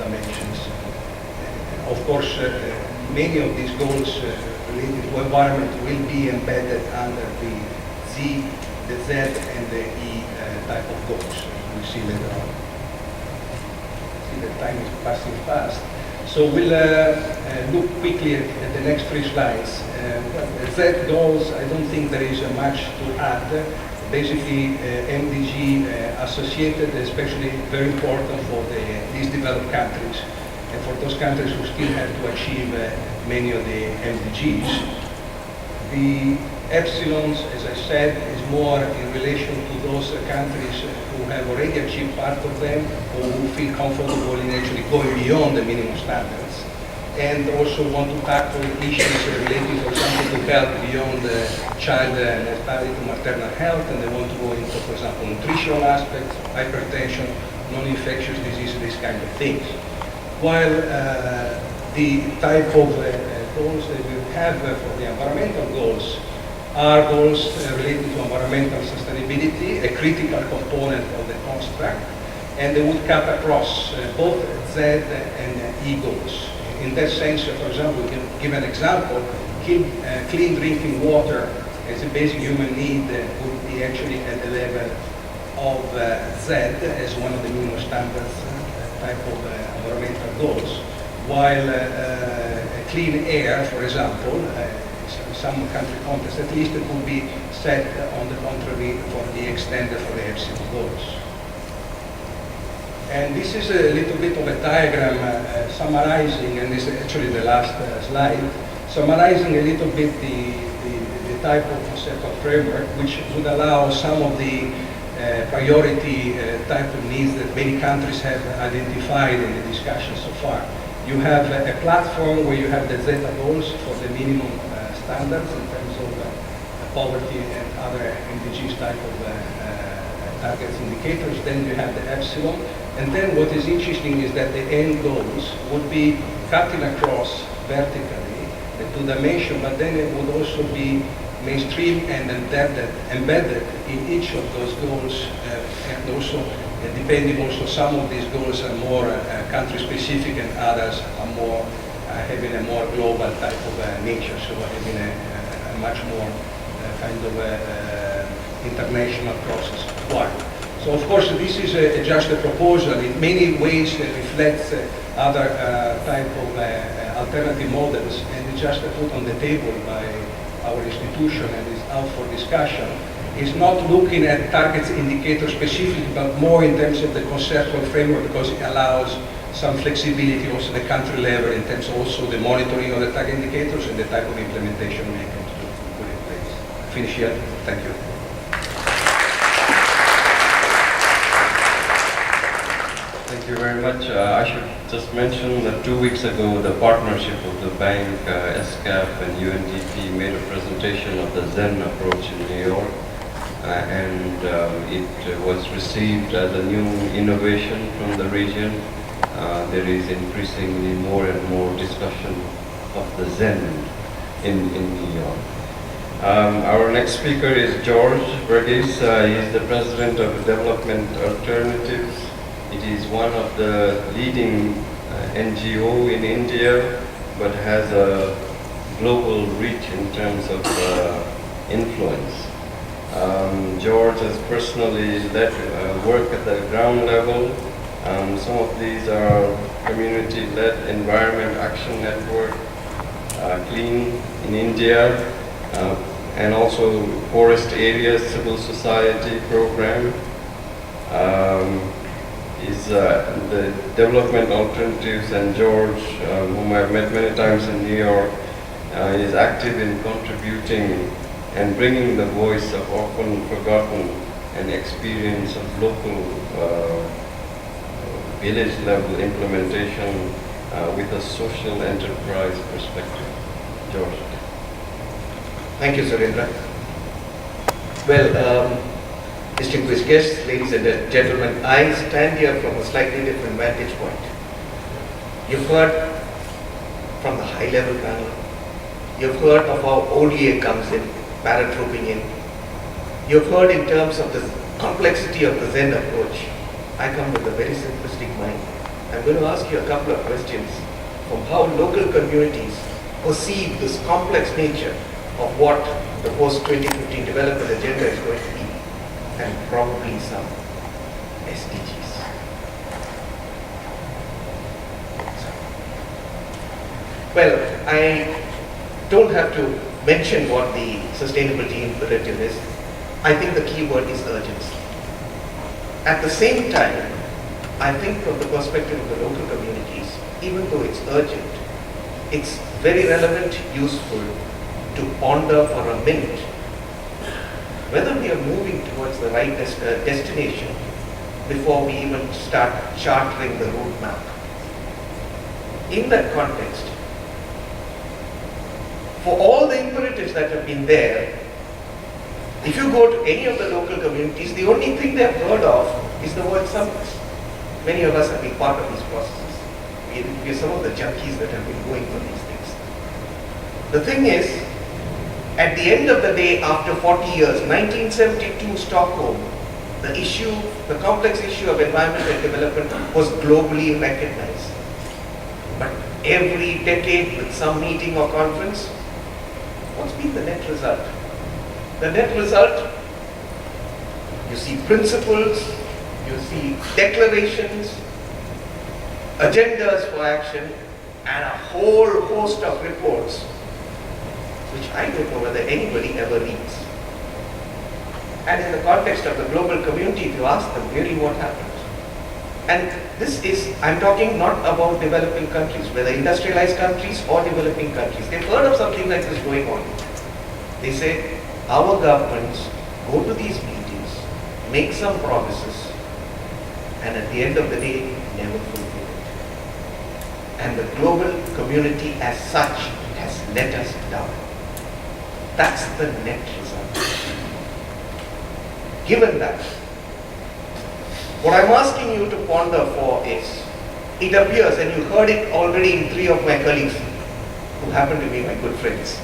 dimensions. Of course, many of these goals related to environment will be embedded under the Z, the Z, and the E type of goals. We'll see later on. See, the time is passing fast. So we'll look quickly at the next three slides. Z goals, I don't think there is much to add. Basically, MDG associated, especially very important for the least developed countries, and for those countries who still have to achieve many of the MDGs. The epsilons, as I said, is more in relation to those countries who have already achieved part of them, or who feel comfortable in actually going beyond the minimum standards, and also want to tackle issues related, for example, to health beyond child mortality to maternal health, and they want to go into, for example, nutritional aspects, hypertension, non-infectious diseases, these kind of things. While the type of goals that we have for the environmental goals are goals related to environmental sustainability, a critical component of the construct, and they would cut across both Z and E goals. In that sense, for example, we can give an example, clean drinking water as a basic human need would be actually at the level of Z as one of the minimum standards type of environmental goals, while clean air, for example, some country context, at least it would be set on the contrary for the extended for the epsilon goals. And this is a little bit of a diagram summarizing, and this is actually the last slide, summarizing a little bit the type of conceptual framework which would allow some of the priority type of needs that many countries have identified in the discussion so far. You have a platform where you have the zeta goals for the minimum standards in terms of poverty and other MDGs type of targets indicators. Then you have the epsilon. And then what is interesting is that the end goals would be cutting across vertically the two dimensions, but then it would also be mainstream and embedded in each of those goals, and also depending also some of these goals are more country specific and others are more having a more global type of nature, so having a much more kind of international process required. So of course this is just a proposal. In many ways it reflects other type of alternative models, and it's just put on the table by our institution and is out for discussion. It's not looking at targets indicator specifically, but more in terms of the conceptual framework, because it allows some flexibility also at the country level in terms of also the monitoring of the target indicators and the type of implementation we can put in place. Finish here. Thank you. Thank you very much. I should just mention that 2 weeks ago, the partnership of the bank, SCAP and UNDP made a presentation of the Zen approach in New York, and it was received as a new innovation from the region. There is increasingly more and more discussion of the Zen in New York. Our next speaker is George Verghese. He is the president of Development Alternatives. It is one of the leading NGO in India, but has a global reach in terms of influence. George has personally led work at the ground level. Some of these are community-led Environment Action Network, Clean in India, and also Forest Areas Civil Society Program. Is the Development Alternatives, and George, whom I've met many times in New York, is active in contributing and bringing the voice of often forgotten and experience of local village level implementation with a social enterprise perspective. George. Thank you, Surendra. Well, distinguished guests, ladies and gentlemen, I stand here from a slightly different vantage point. You've heard from the high-level panel. You've heard of how ODA comes in, paratrooping in. You've heard in terms of the complexity of the Zen approach. I come with a very simplistic mind. I'm going to ask you a couple of questions from how local communities perceive this complex nature of what the post-2015 development agenda is going to be, and probably some SDGs. Well, I don't have to mention what the sustainability imperative is. I think the key word is urgency. At the same time, I think from the perspective of the local communities, even though it's urgent, it's very relevant, useful to ponder for a minute whether we are moving towards the right destination before we even start charting the route map. In that context, for all the imperatives that have been there, if you go to any of the local communities, the only thing they have heard of is the word summits. Many of us have been part of these processes. We are some of the junkies that have been going for these things. The thing is, at the end of the day, after 40 years, 1972 Stockholm, the complex issue of environment and development was globally recognized. But every decade with some meeting or conference, what's been the net result? The net result, you see principles, you see declarations, agendas for action, and a whole host of reports, which I don't know whether anybody ever reads. And in the context of the global community, if you ask them really what happened. And this is, I'm talking not about developing countries, whether industrialized countries or developing countries. They've heard of something like this going on. They say, our governments go to these meetings, make some promises, and at the end of the day, never fulfill it. And the global community as such has let us down. That's the net result. Given that, what I'm asking you to ponder for is, it appears, and you heard it already in 3 of my colleagues, who happen to be my good friends,